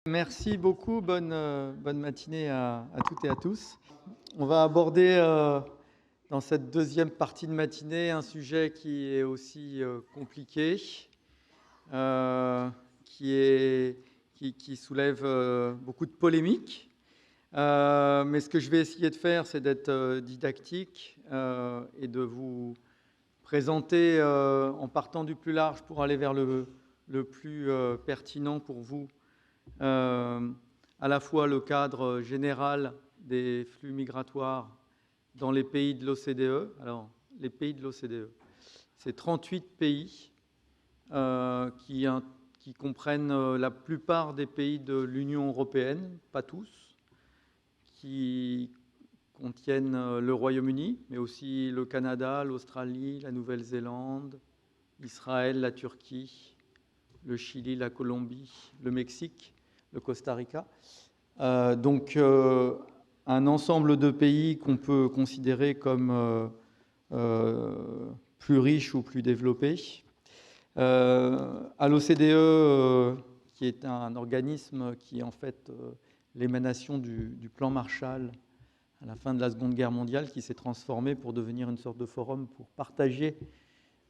Merci beaucoup, bonne matinée à toutes et à tous. On va aborder dans cette deuxième partie de matinée un sujet qui est aussi compliqué, euh, qui soulève beaucoup de polémiques. Mais ce que je vais essayer de faire, c'est d'être didactique et de vous présenter en partant du plus large pour aller vers le plus pertinent pour vous, euh, à la fois le cadre général des flux migratoires dans les pays de l'OCDE. Alors, les pays de l'OCDE, c'est 38 pays qui comprennent la plupart des pays de l'Union européenne, pas tous, qui contiennent le Royaume-Uni, mais aussi le Canada, l'Australie, la Nouvelle-Zélande, Israël, la Turquie, le Chili, la Colombie, le Mexique, le Costa Rica. Donc, un ensemble de pays qu'on peut considérer comme plus riches ou plus développés. À l'OCDE, qui est un organisme qui est en fait l'émanation du plan Marshall à la fin de la Seconde Guerre mondiale, qui s'est transformé pour devenir une sorte de forum pour partager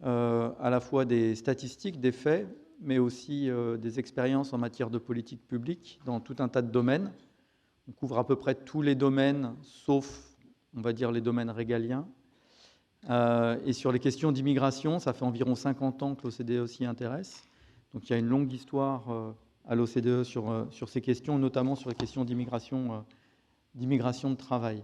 à la fois des statistiques, des faits, mais aussi des expériences en matière de politique publique dans tout un tas de domaines. On couvre à peu près tous les domaines, sauf, on va dire, les domaines régaliens. Et sur les questions d'immigration, ça fait environ 50 ans que l'OCDE s'y intéresse. Donc il y a une longue histoire à l'OCDE sur ces questions, notamment sur les questions d'immigration de travail.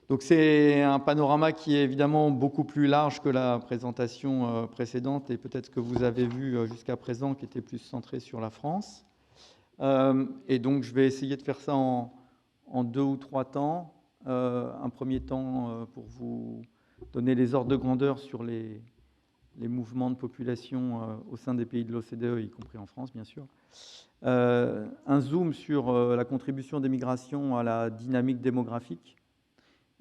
Donc c'est un panorama qui est évidemment beaucoup plus large que la présentation précédente et peut-être que vous avez vu jusqu'à présent, qui était plus centré sur la France. Et donc je vais essayer de faire ça en 2 ou 3 temps. Un premier temps pour vous donner les ordres de grandeur sur les mouvements de population au sein des pays de l'OCDE, y compris en France bien sûr. Un zoom sur la contribution des migrations à la dynamique démographique.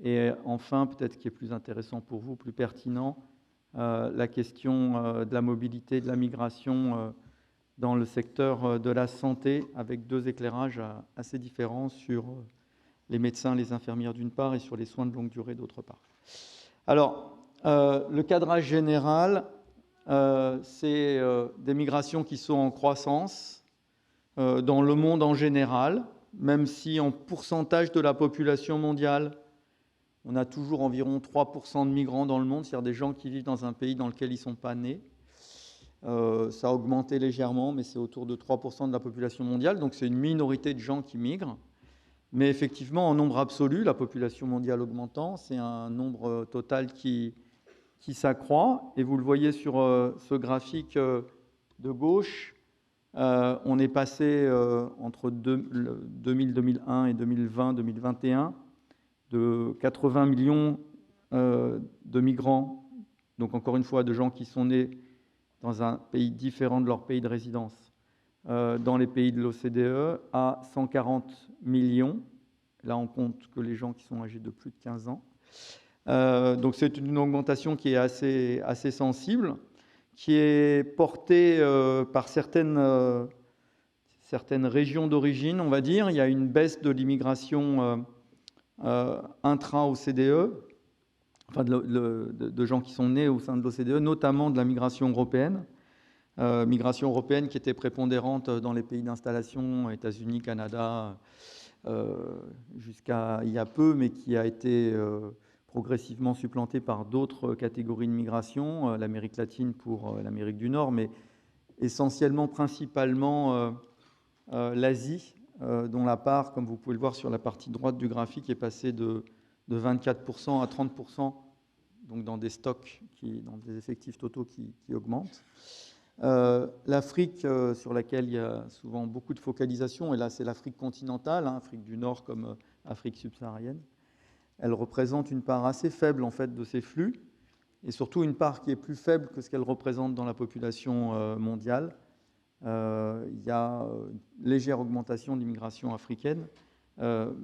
Et enfin, peut-être ce qui est plus intéressant pour vous, plus pertinent, la question de la mobilité, de la migration dans le secteur de la santé, avec 2 éclairages assez différents sur les médecins, les infirmières d'une part, et sur les soins de longue durée d'autre part. Alors, le cadrage général, c'est des migrations qui sont en croissance dans le monde en général, même si en pourcentage de la population mondiale, on a toujours environ 3% de migrants dans le monde, c'est-à-dire des gens qui vivent dans un pays dans lequel ils ne sont pas nés. Ça a augmenté légèrement, mais c'est autour de 3% de la population mondiale, donc c'est une minorité de gens qui migrent. Mais effectivement, en nombre absolu, la population mondiale augmentant, c'est un nombre total qui s'accroît. Et vous le voyez sur ce graphique de gauche, on est passé entre 2000, 2001 et 2020, 2021, de 80 millions de migrants, donc encore une fois de gens qui sont nés dans un pays différent de leur pays de résidence, dans les pays de l'OCDE, à 140 millions. Là, on compte que les gens qui sont âgés de plus de 15 ans. Donc c'est une augmentation qui est assez sensible, qui est portée par certaines régions d'origine, on va dire. Il y a une baisse de l'immigration intra-OCDE, enfin de gens qui sont nés au sein de l'OCDE, notamment de la migration européenne qui était prépondérante dans les pays d'installation, États-Unis, Canada, jusqu'à il y a peu, mais qui a été progressivement supplantée par d'autres catégories de migration, l'Amérique latine pour l'Amérique du Nord, mais essentiellement, principalement l'Asie, dont la part, comme vous pouvez le voir sur la partie droite du graphique, est passée de 24% à 30%, donc dans des stocks, dans des effectifs totaux qui augmentent. L'Afrique, sur laquelle il y a souvent beaucoup de focalisation, et là c'est l'Afrique continentale, Afrique du Nord comme Afrique subsaharienne, elle représente une part assez faible en fait de ces flux, et surtout une part qui est plus faible que ce qu'elle représente dans la population mondiale. Il y a une légère augmentation de l'immigration africaine,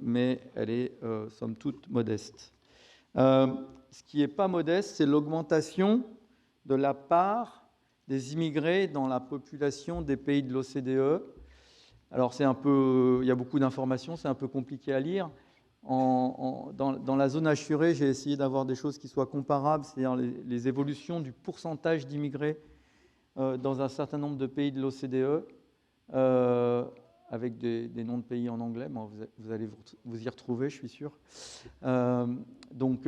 mais elle est somme toute modeste. Ce qui n'est pas modeste, c'est l'augmentation de la part des immigrés dans la population des pays de l'OCDE. Alors il y a beaucoup d'informations, c'est un peu compliqué à lire. Dans la zone assurée, j'ai essayé d'avoir des choses qui soient comparables, c'est-à-dire les évolutions du pourcentage d'immigrés dans un certain nombre de pays de l'OCDE, avec des noms de pays en anglais. Bon, vous allez vous y retrouver, je suis sûr. Donc,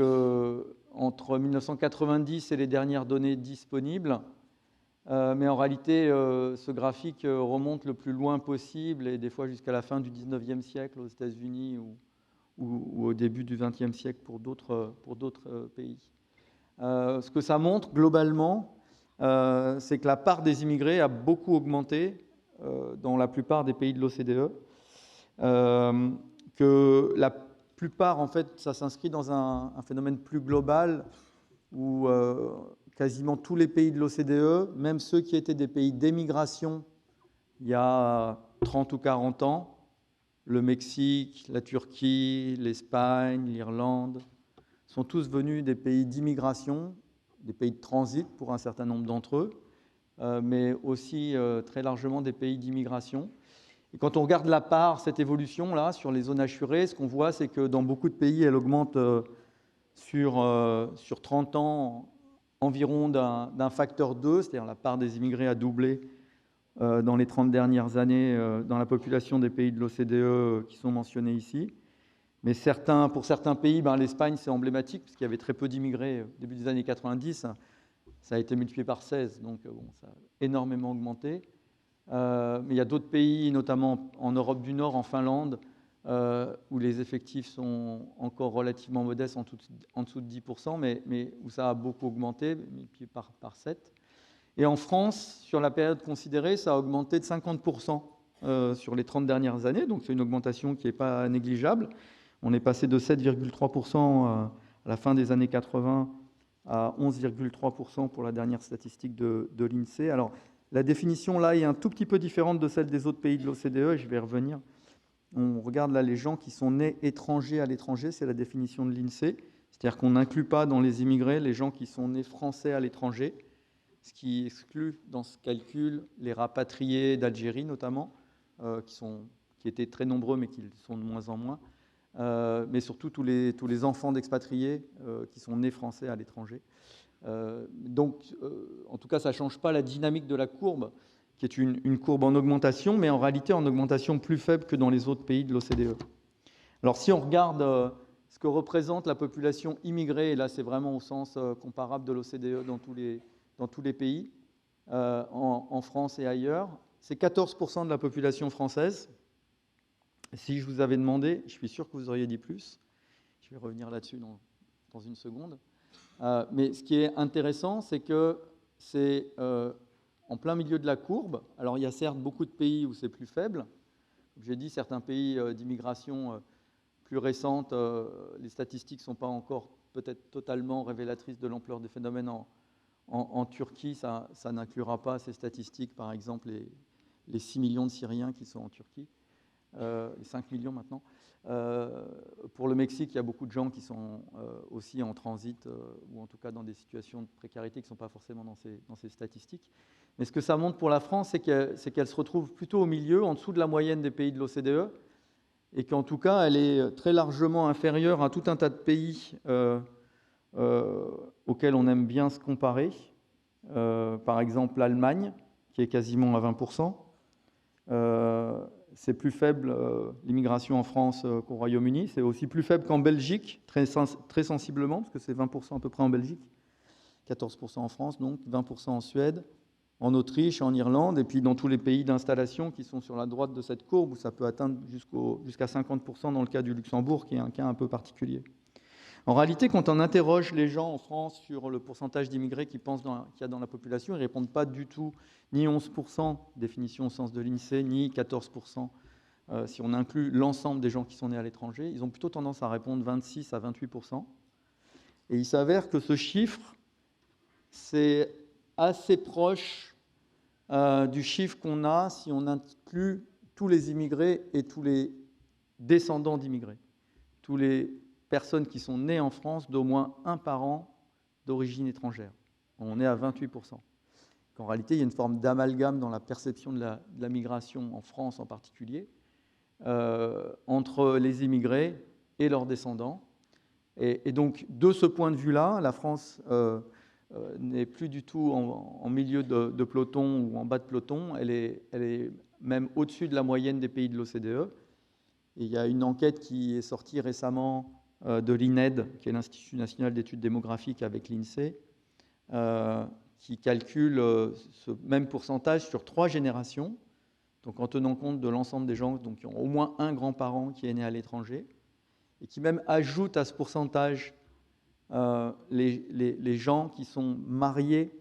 entre 1990 et les dernières données disponibles, mais en réalité, ce graphique remonte le plus loin possible, et des fois jusqu'à la fin du 19e siècle aux États-Unis ou au début du 20e siècle pour d'autres pays. Ce que ça montre globalement, c'est que la part des immigrés a beaucoup augmenté dans la plupart des pays de l'OCDE, que la plupart, en fait, ça s'inscrit dans un phénomène plus global où quasiment tous les pays de l'OCDE, même ceux qui étaient des pays d'émigration il y a 30 ou 40 ans, le Mexique, la Turquie, l'Espagne, l'Irlande, sont tous venus des pays d'immigration, des pays de transit pour un certain nombre d'entre eux, mais aussi très largement des pays d'immigration. Et quand on regarde la part, cette évolution-là, sur les zones assurées, ce qu'on voit, c'est que dans beaucoup de pays, elle augmente sur 30 ans environ d'un facteur 2, c'est-à-dire la part des immigrés a doublé dans les 30 dernières années dans la population des pays de l'OCDE qui sont mentionnés ici. Mais pour certains pays, l'Espagne, c'est emblématique, puisqu'il y avait très peu d'immigrés au début des années 90. Ça a été multiplié par 16, donc ça a énormément augmenté. Mais il y a d'autres pays, notamment en Europe du Nord, en Finlande, où les effectifs sont encore relativement modestes, en dessous de 10%, mais où ça a beaucoup augmenté, multiplié par 7. Et en France, sur la période considérée, ça a augmenté de 50% sur les 30 dernières années, donc c'est une augmentation qui n'est pas négligeable. On est passé de 7,3% à la fin des années 80 à 11,3% pour la dernière statistique de l'INSEE. Alors, la définition là est un tout petit peu différente de celle des autres pays de l'OCDE, je vais y revenir. On regarde là les gens qui sont nés étrangers à l'étranger, c'est la définition de l'INSEE, c'est-à-dire qu'on n'inclut pas dans les immigrés les gens qui sont nés français à l'étranger, ce qui exclut dans ce calcul les rapatriés d'Algérie notamment, qui étaient très nombreux mais qui sont de moins en moins, mais surtout tous les enfants d'expatriés qui sont nés français à l'étranger. Donc, en tout cas, ça ne change pas la dynamique de la courbe, qui est une courbe en augmentation, mais en réalité en augmentation plus faible que dans les autres pays de l'OCDE. Alors, si on regarde ce que représente la population immigrée, et là c'est vraiment au sens comparable de l'OCDE dans tous les pays, en France et ailleurs, c'est 14% de la population française. Si je vous avais demandé, je suis sûr que vous auriez dit plus, je vais revenir là-dessus dans une seconde, mais ce qui est intéressant, c'est que c'est en plein milieu de la courbe. Alors il y a certes beaucoup de pays où c'est plus faible. Comme j'ai dit, certains pays d'immigration plus récente, les statistiques ne sont pas encore peut-être totalement révélatrices de l'ampleur des phénomènes. En Turquie, ça n'inclura pas ces statistiques, par exemple les 6 millions de Syriens qui sont en Turquie, les 5 millions maintenant. Pour le Mexique, il y a beaucoup de gens qui sont aussi en transit, ou en tout cas dans des situations de précarité qui ne sont pas forcément dans ces statistiques. Mais ce que ça montre pour la France, c'est qu'elle se retrouve plutôt au milieu, en dessous de la moyenne des pays de l'OCDE, et qu'en tout cas, elle est très largement inférieure à tout un tas de pays auxquels on aime bien se comparer. Par exemple, l'Allemagne, qui est quasiment à 20%. C'est plus faible, l'immigration en France qu'au Royaume-Uni. C'est aussi plus faible qu'en Belgique, très sensiblement, parce que c'est 20% à peu près en Belgique, 14% en France, donc 20% en Suède, en Autriche, en Irlande, et puis dans tous les pays d'installation qui sont sur la droite de cette courbe, où ça peut atteindre jusqu'à 50% dans le cas du Luxembourg, qui est un cas un peu particulier. En réalité, quand on interroge les gens en France sur le pourcentage d'immigrés qu'ils pensent qu'il y a dans la population, ils ne répondent pas du tout ni 11%, définition au sens de l'INSEE, ni 14%, si on inclut l'ensemble des gens qui sont nés à l'étranger. Ils ont plutôt tendance à répondre 26 à 28%. Et il s'avère que ce chiffre, c'est assez proche du chiffre qu'on a si on inclut tous les immigrés et tous les descendants d'immigrés, tous les personnes qui sont nées en France d'au moins un parent d'origine étrangère. On est à 28%. qu'en réalité, il y a une forme d'amalgame dans la perception de la migration, en France en particulier, entre les immigrés et leurs descendants. Et donc, de ce point de vue-là, la France n'est plus du tout en milieu de peloton ou en bas de peloton, elle est même au-dessus de la moyenne des pays de l'OCDE. Et il y a une enquête qui est sortie récemment de l'INED, qui est l'Institut national d'études démographiques avec l'INSEE, qui calcule ce même pourcentage sur 3 générations, donc en tenant compte de l'ensemble des gens donc, qui ont au moins un grand-parent qui est né à l'étranger, et qui même ajoute à ce pourcentage les gens qui sont mariés,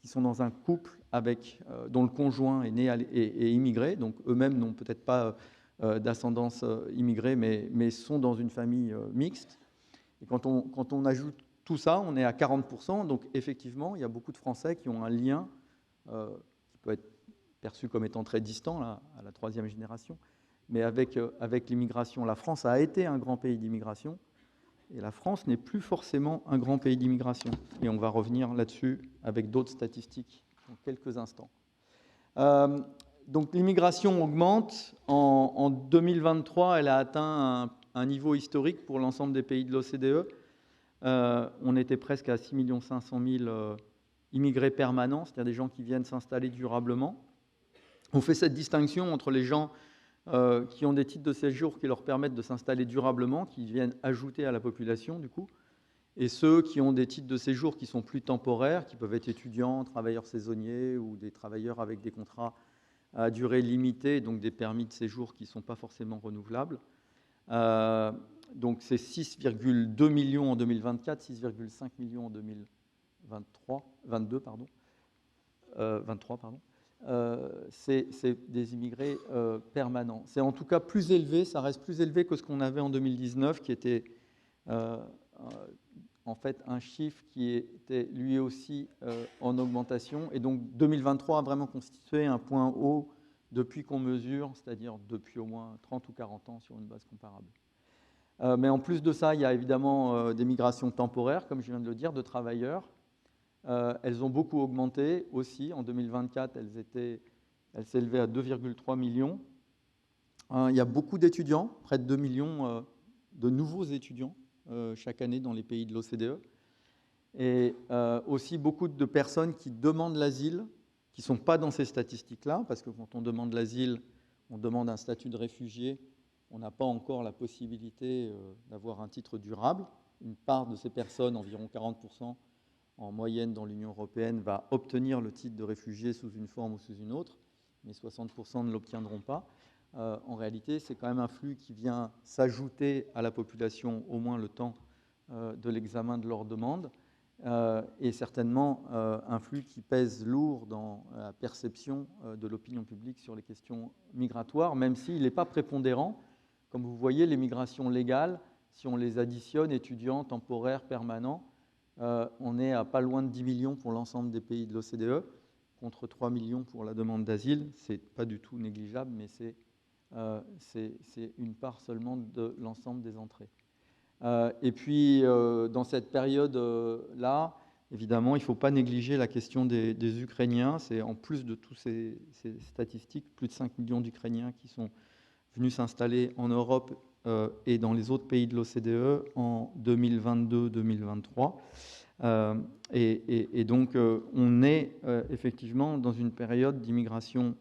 qui sont dans un couple avec, dont le conjoint est né et immigré, donc eux-mêmes n'ont peut-être pas d'ascendance immigrée, mais sont dans une famille mixte. Et quand on ajoute tout ça, on est à 40%, donc effectivement, il y a beaucoup de Français qui ont un lien qui peut être perçu comme étant très distant là, à la 3e génération, mais avec l'immigration. La France a été un grand pays d'immigration, et la France n'est plus forcément un grand pays d'immigration. Et on va revenir là-dessus avec d'autres statistiques dans quelques instants. Donc l'immigration augmente. En 2023, elle a atteint un niveau historique pour l'ensemble des pays de l'OCDE. On était presque à 6 500 000 immigrés permanents, c'est-à-dire des gens qui viennent s'installer durablement. On fait cette distinction entre les gens qui ont des titres de séjour qui leur permettent de s'installer durablement, qui viennent ajouter à la population du coup, et ceux qui ont des titres de séjour qui sont plus temporaires, qui peuvent être étudiants, travailleurs saisonniers ou des travailleurs avec des contrats à durée limitée, donc des permis de séjour qui ne sont pas forcément renouvelables. Donc c'est 6,2 millions en 2024, 6,5 millions en 2023, 23, pardon. C'est des immigrés permanents. C'est en tout cas plus élevé, ça reste plus élevé que ce qu'on avait en 2019, qui était en fait un chiffre qui était lui aussi en augmentation. Et donc 2023 a vraiment constitué un point haut depuis qu'on mesure, c'est-à-dire depuis au moins 30 ou 40 ans sur une base comparable. Mais en plus de ça, il y a évidemment des migrations temporaires, comme je viens de le dire, de travailleurs. Elles ont beaucoup augmenté aussi. En 2024, elles s'élevaient à 2,3 millions. Il y a beaucoup d'étudiants, près de 2 millions de nouveaux étudiants chaque année dans les pays de l'OCDE. Et aussi beaucoup de personnes qui demandent l'asile, qui ne sont pas dans ces statistiques-là, parce que quand on demande l'asile, on demande un statut de réfugié, on n'a pas encore la possibilité d'avoir un titre durable. Une part de ces personnes, environ 40%, en moyenne dans l'Union européenne, va obtenir le titre de réfugié sous une forme ou sous une autre, mais 60% ne l'obtiendront pas. En réalité, c'est quand même un flux qui vient s'ajouter à la population au moins le temps de l'examen de leur demande, et certainement un flux qui pèse lourd dans la perception de l'opinion publique sur les questions migratoires, même s'il n'est pas prépondérant. Comme vous voyez, les migrations légales, si on les additionne, étudiants, temporaires, permanents, on est à pas loin de 10 millions pour l'ensemble des pays de l'OCDE, contre 3 millions pour la demande d'asile. Ce n'est pas du tout négligeable, mais c'est une part seulement de l'ensemble des entrées. Et puis, dans cette période-là, évidemment, il ne faut pas négliger la question des Ukrainiens. C'est en plus de toutes ces statistiques, plus de 5 millions d'Ukrainiens qui sont venus s'installer en Europe et dans les autres pays de l'OCDE en 2022-2023. Et donc, on est effectivement dans une période d'immigration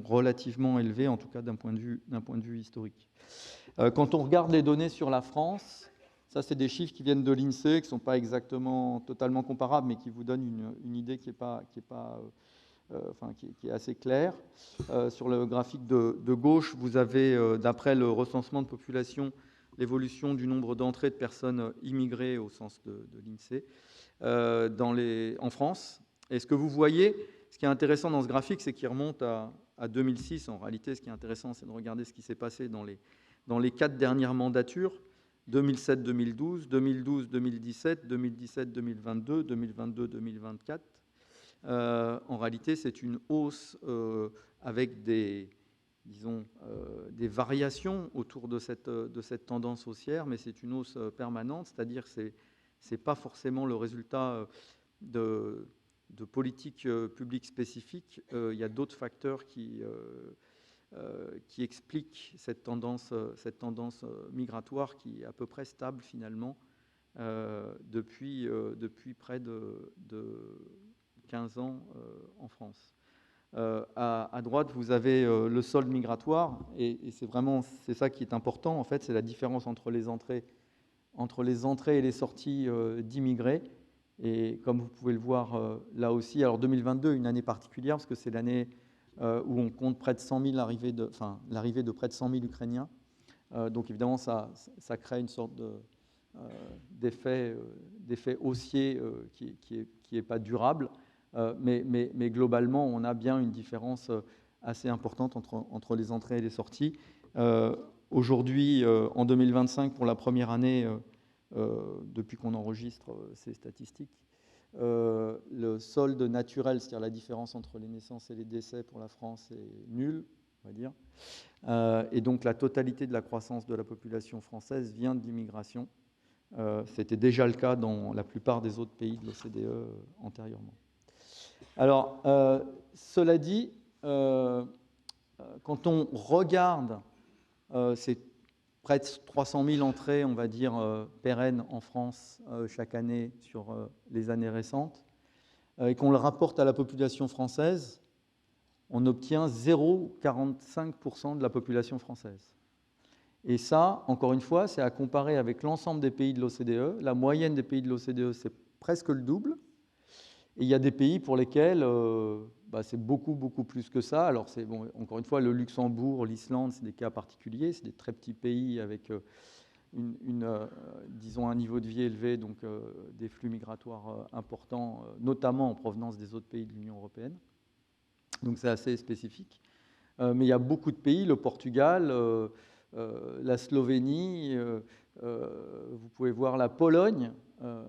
relativement élevée, en tout cas d'un point de vue historique. Quand on regarde les données sur la France, ça, c'est des chiffres qui viennent de l'INSEE, qui ne sont pas exactement totalement comparables, mais qui vous donnent une idée qui est assez claire. Sur le graphique de gauche, vous avez, d'après le recensement de population, l'évolution du nombre d'entrées de personnes immigrées au sens de l'INSEE en France. Et ce que vous voyez, ce qui est intéressant dans ce graphique, c'est qu'il remonte à 2006. En réalité, ce qui est intéressant, c'est de regarder ce qui s'est passé dans les 4 dernières mandatures, 2007-2012, 2012-2017, 2017-2022, 2022-2024. En réalité, c'est une hausse avec des variations autour de cette tendance haussière, mais c'est une hausse permanente, c'est-à-dire que ce n'est pas forcément le résultat de politique publique spécifique, il y a d'autres facteurs qui expliquent cette tendance migratoire qui est à peu près stable finalement depuis près de 15 ans en France. À droite, vous avez le solde migratoire, et c'est ça qui est important, en fait, c'est la différence entre les entrées et les sorties d'immigrés. Et comme vous pouvez le voir là aussi, alors 2022, une année particulière, parce que c'est l'année où on compte près de 100 000 l'arrivée de près de 100 000 Ukrainiens. Donc évidemment, ça crée une sorte d'effet haussier qui est pas durable. Mais globalement, on a bien une différence assez importante entre les entrées et les sorties. Aujourd'hui, en 2025, pour la première année, depuis qu'on enregistre ces statistiques, le solde naturel, c'est-à-dire la différence entre les naissances et les décès pour la France, est nul, on va dire. Et donc la totalité de la croissance de la population française vient de l'immigration. C'était déjà le cas dans la plupart des autres pays de l'OCDE antérieurement. Alors, cela dit, quand on regarde ces près de 300 000 entrées, on va dire, pérennes en France chaque année sur les années récentes, et qu'on le rapporte à la population française, on obtient 0,45% de la population française. Et ça, encore une fois, c'est à comparer avec l'ensemble des pays de l'OCDE. La moyenne des pays de l'OCDE, c'est presque le double. Et il y a des pays pour lesquels c'est beaucoup, beaucoup plus que ça. Alors, bon, encore une fois, le Luxembourg, l'Islande, c'est des cas particuliers. C'est des très petits pays avec disons, un niveau de vie élevé, donc des flux migratoires importants, notamment en provenance des autres pays de l'Union européenne. Donc, c'est assez spécifique. Mais il y a beaucoup de pays, le Portugal, la Slovénie, vous pouvez voir la Pologne,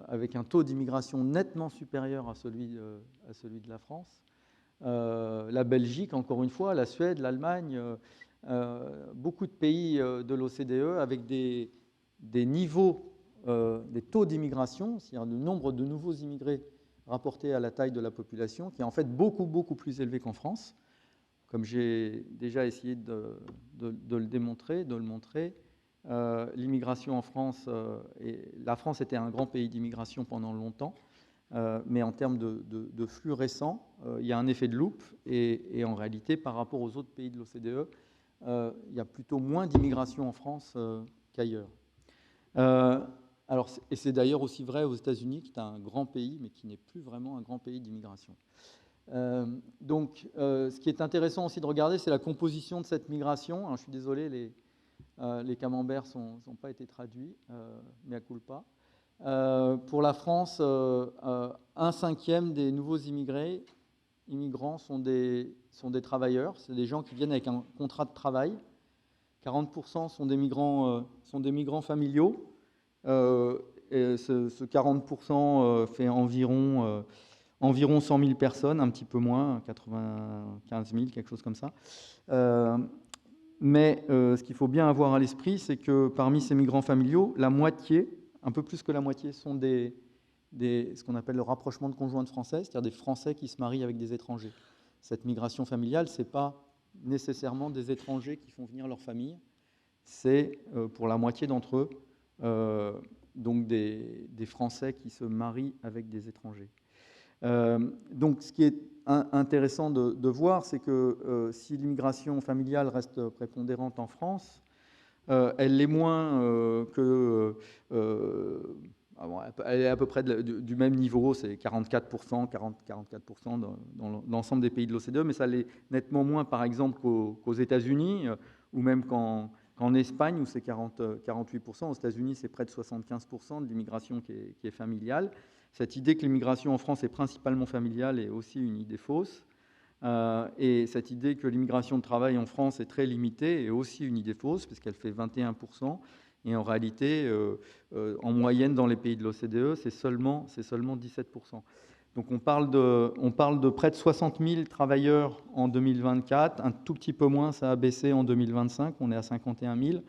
avec un taux d'immigration nettement supérieur à celui de la France. La Belgique, encore une fois, la Suède, l'Allemagne, beaucoup de pays de l'OCDE avec des niveaux, des taux d'immigration, c'est-à-dire le nombre de nouveaux immigrés rapporté à la taille de la population, qui est en fait beaucoup, beaucoup plus élevé qu'en France. Comme j'ai déjà essayé de le démontrer, de le montrer, l'immigration en France, la France était un grand pays d'immigration pendant longtemps, mais en termes de flux récents, il y a un effet de loupe, et en réalité, par rapport aux autres pays de l'OCDE, il y a plutôt moins d'immigration en France qu'ailleurs. Et c'est d'ailleurs aussi vrai aux États-Unis, qui est un grand pays, mais qui n'est plus vraiment un grand pays d'immigration. Donc, ce qui est intéressant aussi de regarder, c'est la composition de cette migration. Alors, je suis désolé, les camemberts n'ont pas été traduits, mea culpa. Pour la France, 1/5 des nouveaux immigrants sont des travailleurs, c'est des gens qui viennent avec un contrat de travail. 40% sont des migrants familiaux. Et ce 40% fait environ 100 000 personnes, un petit peu moins, 95 000, quelque chose comme ça. Mais ce qu'il faut bien avoir à l'esprit, c'est que parmi ces migrants familiaux, la moitié, un peu plus que la moitié, sont ce qu'on appelle le rapprochement de conjointes françaises, c'est-à-dire des Français qui se marient avec des étrangers. Cette migration familiale, ce n'est pas nécessairement des étrangers qui font venir leur famille, c'est pour la moitié d'entre eux, donc des Français qui se marient avec des étrangers. Donc, ce qui est intéressant de voir, c'est que si l'immigration familiale reste prépondérante en France, elle l'est moins elle est à peu près du même niveau, c'est 44%, 44% dans l'ensemble des pays de l'OCDE, mais ça l'est nettement moins, par exemple, qu'aux États-Unis, ou même qu'en Espagne, où c'est 48%. Aux États-Unis, c'est près de 75% de l'immigration qui est familiale. Cette idée que l'immigration en France est principalement familiale est aussi une idée fausse. Et cette idée que l'immigration de travail en France est très limitée est aussi une idée fausse, puisqu'elle fait 21%. Et en réalité, en moyenne, dans les pays de l'OCDE, c'est seulement 17%. Donc on parle de près de 60 000 travailleurs en 2024. Un tout petit peu moins, ça a baissé en 2025. On est à 51 000.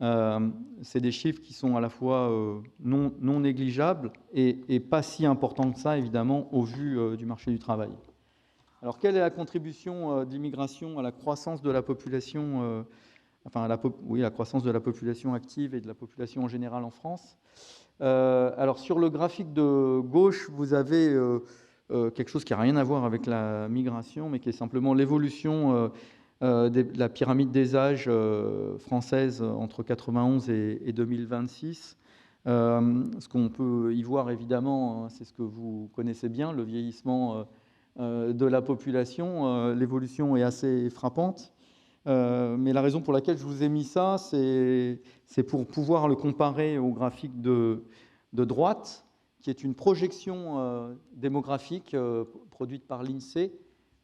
C'est des chiffres qui sont à la fois non négligeables et pas si importants que ça, évidemment, au vu du marché du travail. Alors, quelle est la contribution de l'immigration à la croissance de la population, la croissance de la population active et de la population en général en France? Alors, sur le graphique de gauche, vous avez quelque chose qui n'a rien à voir avec la migration, mais qui est simplement l'évolution de la pyramide des âges française entre 91 et 2026. Ce qu'on peut y voir, évidemment, c'est ce que vous connaissez bien, le vieillissement de la population. L'évolution est assez frappante. Mais la raison pour laquelle je vous ai mis ça, c'est pour pouvoir le comparer au graphique de droite, qui est une projection démographique produite par l'INSEE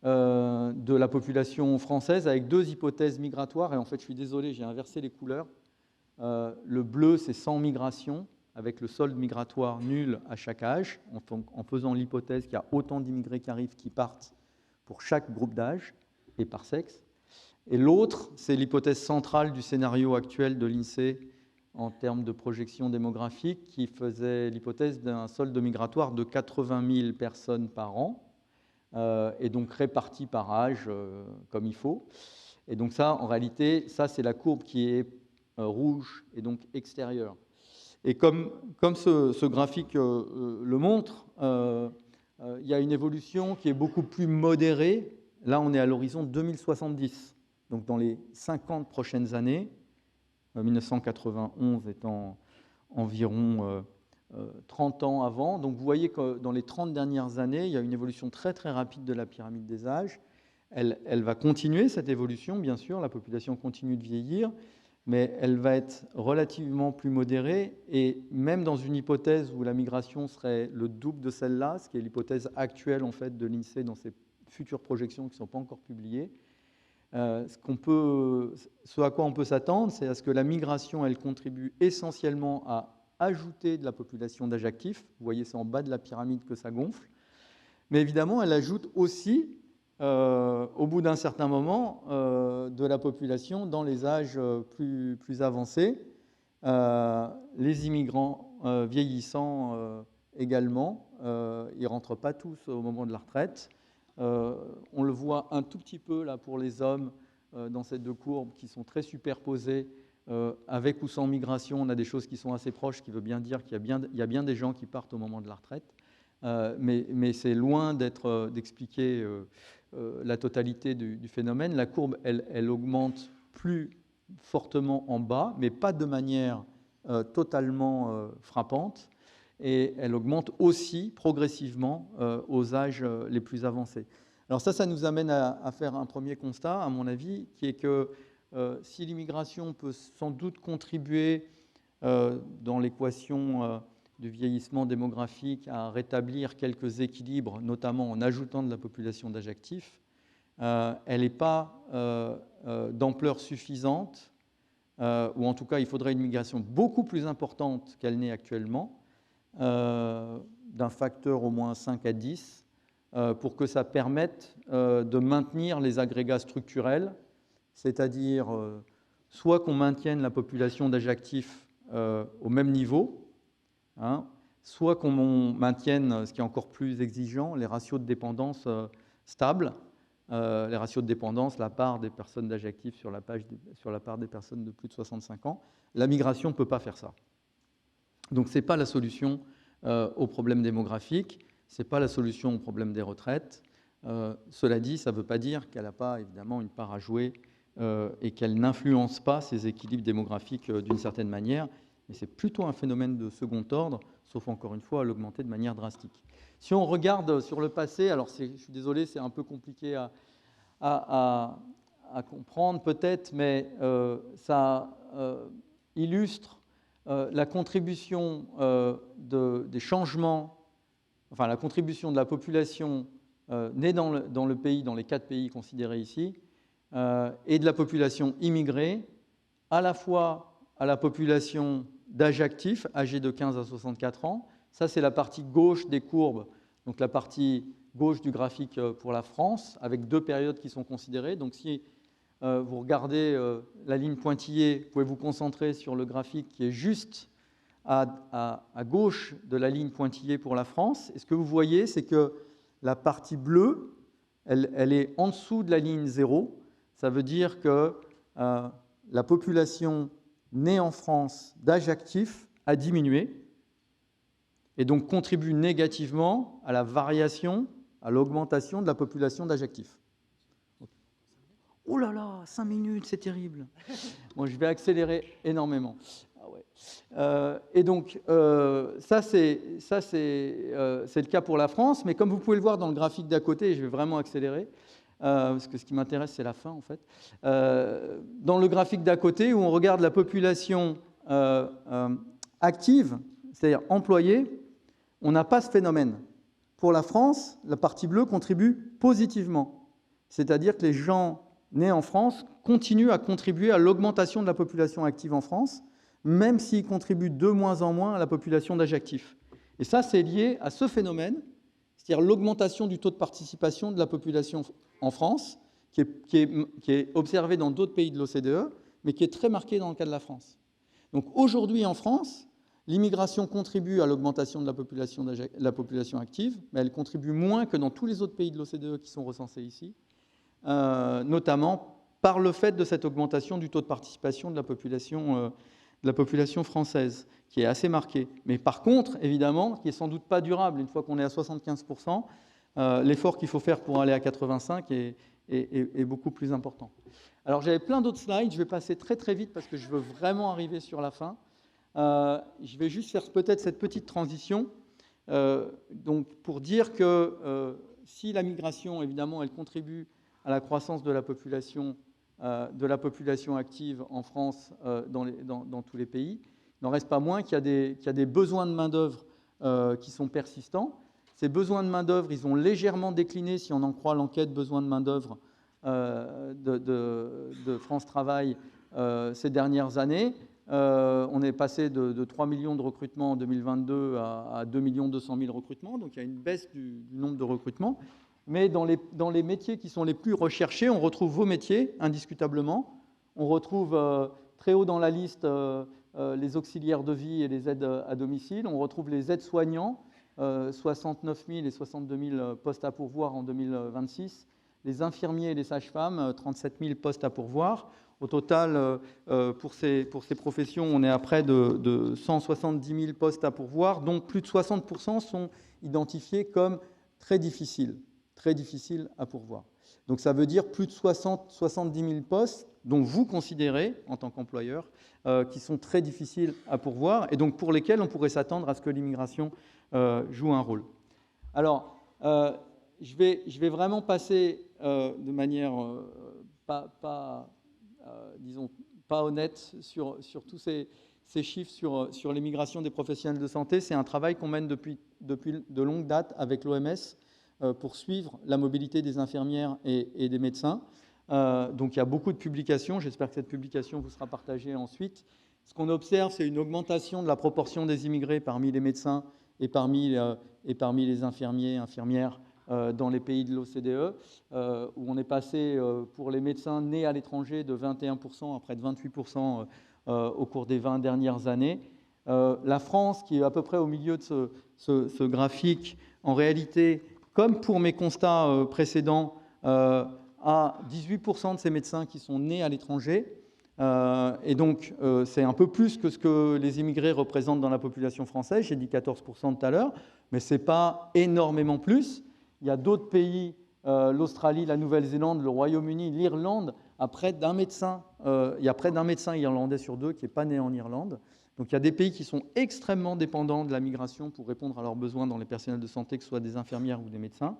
de la population française avec deux hypothèses migratoires. Et en fait, je suis désolé, j'ai inversé les couleurs. Le bleu, c'est sans migration, avec le solde migratoire nul à chaque âge, en faisant l'hypothèse qu'il y a autant d'immigrés qui arrivent qui partent pour chaque groupe d'âge et par sexe. Et l'autre, c'est l'hypothèse centrale du scénario actuel de l'INSEE en termes de projection démographique, qui faisait l'hypothèse d'un solde migratoire de 80 000 personnes par an, et donc réparti par âge comme il faut. Et donc ça, en réalité, ça c'est la courbe qui est rouge et donc extérieure. Et comme ce graphique le montre, il y a une évolution qui est beaucoup plus modérée. Là, on est à l'horizon 2070. Donc dans les 50 prochaines années, 1991 étant environ 30 ans avant. Donc vous voyez que dans les 30 dernières années, il y a une évolution très très rapide de la pyramide des âges. Elle va continuer cette évolution, bien sûr, la population continue de vieillir, mais elle va être relativement plus modérée, et même dans une hypothèse où la migration serait le double de celle-là, ce qui est l'hypothèse actuelle en fait, de l'INSEE dans ses futures projections qui ne sont pas encore publiées, ce à quoi on peut s'attendre, c'est à ce que la migration, elle contribue essentiellement à ajouter de la population d'âge actif. Vous voyez, c'est en bas de la pyramide que ça gonfle. Mais évidemment, elle ajoute aussi, au bout d'un certain moment, de la population dans les âges plus avancés. Les immigrants vieillissants également, ils ne rentrent pas tous au moment de la retraite. On le voit un tout petit peu là pour les hommes dans ces deux courbes qui sont très superposées. Avec ou sans migration, on a des choses qui sont assez proches, ce qui veut bien dire qu'il y a bien des gens qui partent au moment de la retraite. Mais c'est loin d'expliquer la totalité du phénomène. La courbe, elle augmente plus fortement en bas, mais pas de manière totalement frappante. Et elle augmente aussi progressivement aux âges les plus avancés. Alors ça nous amène à faire un premier constat, à mon avis, qui est que si l'immigration peut sans doute contribuer dans l'équation du vieillissement démographique à rétablir quelques équilibres, notamment en ajoutant de la population d'âge actif, elle n'est pas d'ampleur suffisante, ou en tout cas il faudrait une migration beaucoup plus importante qu'elle n'est actuellement, d'un facteur au moins 5 à 10, pour que ça permette de maintenir les agrégats structurels, c'est-à-dire soit qu'on maintienne la population d'âge actif au même niveau, soit qu'on maintienne, ce qui est encore plus exigeant, les ratios de dépendance stables. Les ratios de dépendance, la part des personnes d'âge actif sur la part des personnes de plus de 65 ans. La migration ne peut pas faire ça. Donc ce n'est pas la solution au problème démographique, ce n'est pas la solution au problème des retraites. Cela dit, ça ne veut pas dire qu'elle n'a pas évidemment une part à jouer et qu'elle n'influence pas ces équilibres démographiques d'une certaine manière. Mais c'est plutôt un phénomène de second ordre, sauf encore une fois à l'augmenter de manière drastique. Si on regarde sur le passé, alors je suis désolé, c'est un peu compliqué à comprendre peut-être, mais ça illustre la contribution des changements, enfin la contribution de la population née dans le pays, dans les 4 pays considérés ici, et de la population immigrée, à la fois à la population d'âge actif, âgée de 15 à 64 ans. Ça, c'est la partie gauche des courbes, donc la partie gauche du graphique pour la France, avec 2 périodes qui sont considérées. Donc si vous regardez la ligne pointillée, vous pouvez vous concentrer sur le graphique qui est juste à gauche de la ligne pointillée pour la France. Et ce que vous voyez, c'est que la partie bleue, elle est en dessous de la ligne 0. Ça veut dire que la population née en France d'âge actif a diminué et donc contribue négativement à la variation, à l'augmentation de la population d'âge actif. Oh là là, 5 minutes, c'est terrible. Bon, je vais accélérer énormément. Ah ouais. Et donc, ça c'est le cas pour la France, mais comme vous pouvez le voir dans le graphique d'à côté, je vais vraiment accélérer, parce que ce qui m'intéresse, c'est la fin, en fait. Dans le graphique d'à côté, où on regarde la population active, c'est-à-dire employée, on n'a pas ce phénomène. Pour la France, la partie bleue contribue positivement, c'est-à-dire que les gens nés en France continuent à contribuer à l'augmentation de la population active en France, même s'ils contribuent de moins en moins à la population d'âge actif. Et ça, c'est lié à ce phénomène, c'est-à-dire l'augmentation du taux de participation de la population en France, qui est observé dans d'autres pays de l'OCDE, mais qui est très marqué dans le cas de la France. Donc aujourd'hui en France, l'immigration contribue à l'augmentation de la population active, mais elle contribue moins que dans tous les autres pays de l'OCDE qui sont recensés ici, notamment par le fait de cette augmentation du taux de participation de la population française, qui est assez marquée. Mais par contre, évidemment, qui n'est sans doute pas durable. Une fois qu'on est à 75%, l'effort qu'il faut faire pour aller à 85% est beaucoup plus important. Alors j'avais plein d'autres slides, je vais passer très très vite parce que je veux vraiment arriver sur la fin. Je vais juste faire peut-être cette petite transition donc pour dire que si la migration, évidemment, elle contribue à la croissance de la population active en France dans tous les pays, il n'en reste pas moins qu'il y a des besoins de main-d'œuvre qui sont persistants. Ces besoins de main-d'œuvre, ils ont légèrement décliné, si on en croit l'enquête besoins de main-d'œuvre de France Travail ces dernières années. On est passé de 3 millions de recrutements en 2022 à 2 200 000 recrutements, donc il y a une baisse du nombre de recrutements. Mais dans les métiers qui sont les plus recherchés, on retrouve vos métiers, indiscutablement. On retrouve très haut dans la liste les auxiliaires de vie et les aides à domicile. On retrouve les aides-soignants, 69 000 et 62 000 postes à pourvoir en 2026. Les infirmiers et les sages-femmes, 37 000 postes à pourvoir. Au total, pour ces professions, on est à près de 170 000 postes à pourvoir, dont plus de 60% sont identifiés comme très difficiles à pourvoir. Donc ça veut dire plus de 70 000 postes dont vous considérez, en tant qu'employeur, qui sont très difficiles à pourvoir et donc pour lesquels on pourrait s'attendre à ce que l'immigration joue un rôle. Alors, je vais vraiment passer de manière disons, pas honnête sur tous ces chiffres sur l'immigration des professionnels de santé. C'est un travail qu'on mène depuis de longue date avec l'OMS pour suivre la mobilité des infirmières et des médecins. Donc il y a beaucoup de publications. J'espère que cette publication vous sera partagée ensuite. Ce qu'on observe, c'est une augmentation de la proportion des immigrés parmi les médecins et parmi les infirmières dans les pays de l'OCDE, où on est passé pour les médecins nés à l'étranger de 21% à près de 28% au cours des 20 dernières années. La France, qui est à peu près au milieu de ce graphique, en réalité, comme pour mes constats précédents, a 18% de ces médecins qui sont nés à l'étranger. Et donc, c'est un peu plus que ce que les immigrés représentent dans la population française. J'ai dit 14% tout à l'heure, mais ce n'est pas énormément plus. Il y a d'autres pays, l'Australie, la Nouvelle-Zélande, le Royaume-Uni, l'Irlande, il y a près d'un médecin irlandais sur deux qui n'est pas né en Irlande. Donc il y a des pays qui sont extrêmement dépendants de la migration pour répondre à leurs besoins dans les personnels de santé, que ce soit des infirmières ou des médecins.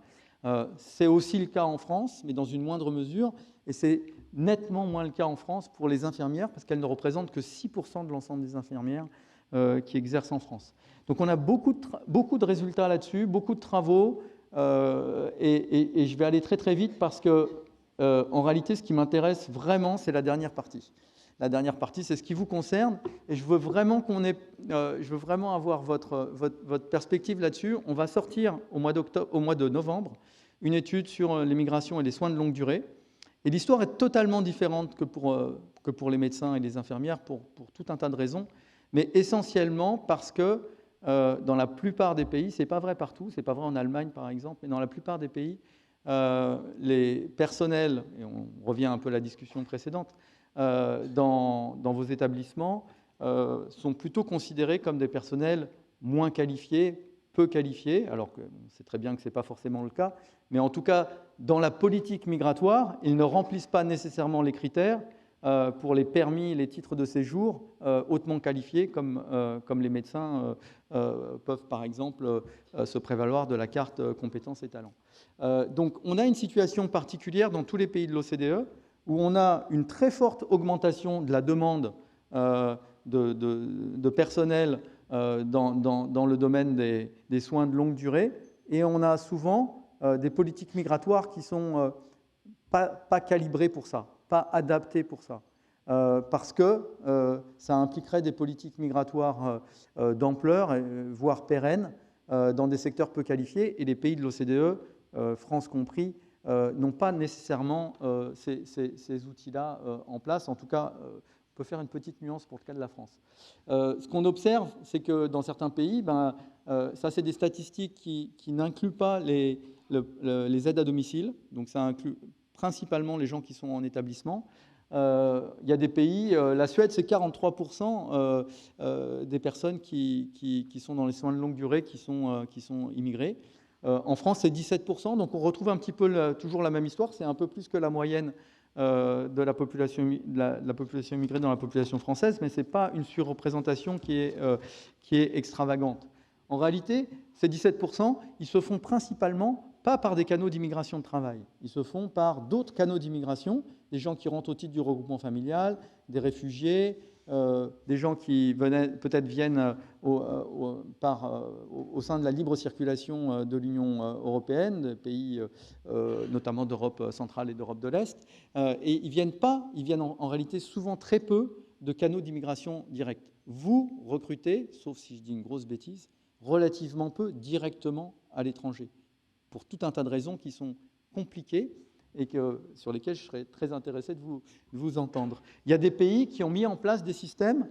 C'est aussi le cas en France, mais dans une moindre mesure, et c'est nettement moins le cas en France pour les infirmières, parce qu'elles ne représentent que 6% de l'ensemble des infirmières qui exercent en France. Donc on a beaucoup de résultats là-dessus, beaucoup de travaux, et je vais aller très très vite parce que en réalité ce qui m'intéresse vraiment c'est la dernière partie. La dernière partie c'est ce qui vous concerne et je veux vraiment avoir votre perspective là-dessus. On va sortir au mois de novembre une étude sur l'immigration et les soins de longue durée Et l'histoire est totalement différente que pour les médecins et les infirmières pour tout un tas de raisons, mais essentiellement parce que dans la plupart des pays, ce n'est pas vrai partout, ce n'est pas vrai en Allemagne par exemple, mais dans la plupart des pays, les personnels, et on revient un peu à la discussion précédente, dans vos établissements sont plutôt considérés comme des personnels moins qualifiés, peu qualifiés, alors que c'est très bien que ce n'est pas forcément le cas, mais en tout cas, dans la politique migratoire, ils ne remplissent pas nécessairement les critères pour les permis, les titres de séjour hautement qualifiés, comme les médecins peuvent par exemple se prévaloir de la carte compétences et talents. Donc on a une situation particulière dans tous les pays de l'OCDE où on a une très forte augmentation de la demande de personnel dans le domaine des soins de longue durée, et on a souvent des politiques migratoires qui ne sont pas calibrées pour ça, pas adaptées pour ça, parce que ça impliquerait des politiques migratoires d'ampleur, voire pérennes, dans des secteurs peu qualifiés, et les pays de l'OCDE, France compris, n'ont pas nécessairement ces outils-là en place. En tout cas, on peut faire une petite nuance pour le cas de la France. Ce qu'on observe, c'est que dans certains pays, ça c'est des statistiques qui n'incluent pas les aides à domicile, donc ça inclut principalement les gens qui sont en établissement. Il y a des pays, la Suède c'est 43% des personnes qui sont dans les soins de longue durée qui sont immigrées. En France c'est 17%, donc on retrouve un petit peu toujours la même histoire, c'est un peu plus que la moyenne de la population immigrée dans la population française, mais ce n'est pas une surreprésentation qui est extravagante. En réalité, ces 17%, ils se font principalement pas par des canaux d'immigration de travail, ils se font par d'autres canaux d'immigration, des gens qui rentrent au titre du regroupement familial, des réfugiés, des gens qui peut-être viennent au sein de la libre circulation de l'Union européenne, des pays notamment d'Europe centrale et d'Europe de l'Est, et ils viennent en réalité souvent très peu de canaux d'immigration directs. Vous recrutez, sauf si je dis une grosse bêtise, relativement peu directement à l'étranger, pour tout un tas de raisons qui sont compliquées et sur lesquelles je serais très intéressé de vous entendre. Il y a des pays qui ont mis en place des systèmes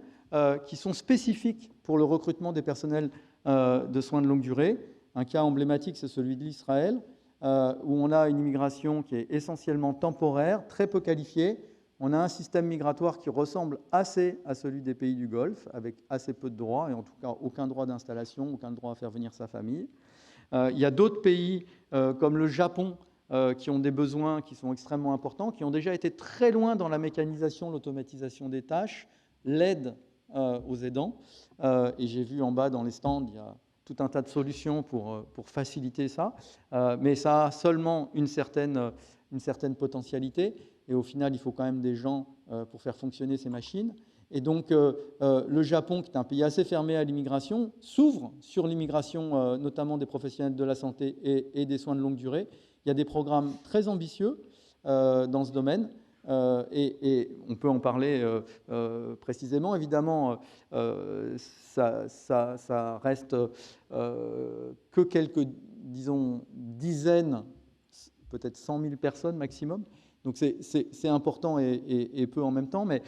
qui sont spécifiques pour le recrutement des personnels de soins de longue durée. Un cas emblématique, c'est celui de l'Israël, où on a une immigration qui est essentiellement temporaire, très peu qualifiée. On a un système migratoire qui ressemble assez à celui des pays du Golfe, avec assez peu de droits, et en tout cas aucun droit d'installation, aucun droit à faire venir sa famille. Il y a d'autres pays, comme le Japon, qui ont des besoins qui sont extrêmement importants, qui ont déjà été très loin dans la mécanisation, l'automatisation des tâches, l'aide aux aidants. Et j'ai vu en bas dans les stands, il y a tout un tas de solutions pour faciliter ça, mais ça a seulement une certaine potentialité, et au final, il faut quand même des gens pour faire fonctionner ces machines. Et donc, le Japon, qui est un pays assez fermé à l'immigration, s'ouvre sur l'immigration, notamment des professionnels de la santé et des soins de longue durée. Il y a des programmes très ambitieux dans ce domaine, et on peut en parler précisément. Évidemment, ça reste que quelques, disons, dizaines, peut-être 100 000 personnes maximum. Donc c'est important et peu en même temps, mais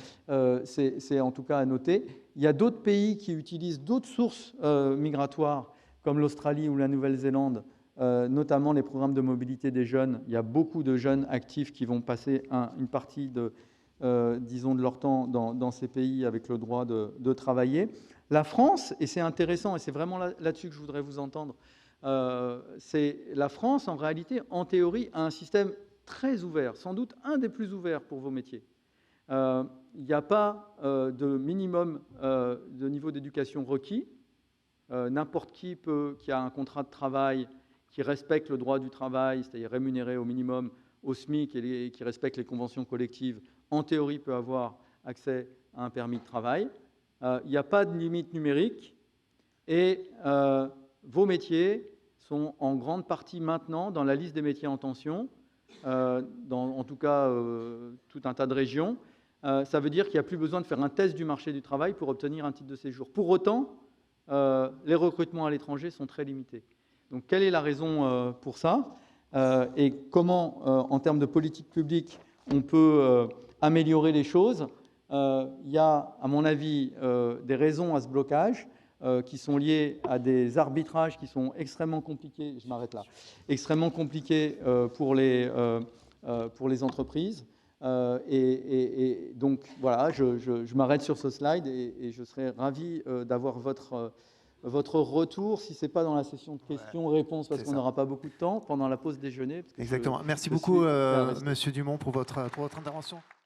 c'est en tout cas à noter. Il y a d'autres pays qui utilisent d'autres sources migratoires, comme l'Australie ou la Nouvelle-Zélande, notamment les programmes de mobilité des jeunes. Il y a beaucoup de jeunes actifs qui vont passer une partie de leur temps dans ces pays avec le droit de travailler. La France, et c'est intéressant, et c'est vraiment là-dessus que je voudrais vous entendre, la France, en réalité, en théorie, a un système très ouvert, sans doute un des plus ouverts pour vos métiers. Il n'y a pas de minimum de niveau d'éducation requis. N'importe qui a un contrat de travail qui respecte le droit du travail, c'est-à-dire rémunéré au minimum au SMIC et qui respecte les conventions collectives, en théorie peut avoir accès à un permis de travail. Il n'y a pas de limite numérique et vos métiers sont en grande partie maintenant dans la liste des métiers en tension, en tout cas tout un tas de régions. Ça veut dire qu'il n'y a plus besoin de faire un test du marché du travail pour obtenir un titre de séjour. Pour autant, les recrutements à l'étranger sont très limités. Donc, quelle est la raison pour ça et comment, en termes de politique publique, on peut améliorer les choses. Il y a, à mon avis, des raisons à ce blocage qui sont liées à des arbitrages qui sont extrêmement compliqués, je m'arrête là, extrêmement compliqués pour les entreprises. Donc voilà, je m'arrête sur ce slide et je serais ravi d'avoir votre retour, si ce n'est pas dans la session de questions-réponses, parce qu'on n'aura pas beaucoup de temps, pendant la pause déjeuner. Exactement. Merci beaucoup, Monsieur Dumont, pour votre intervention.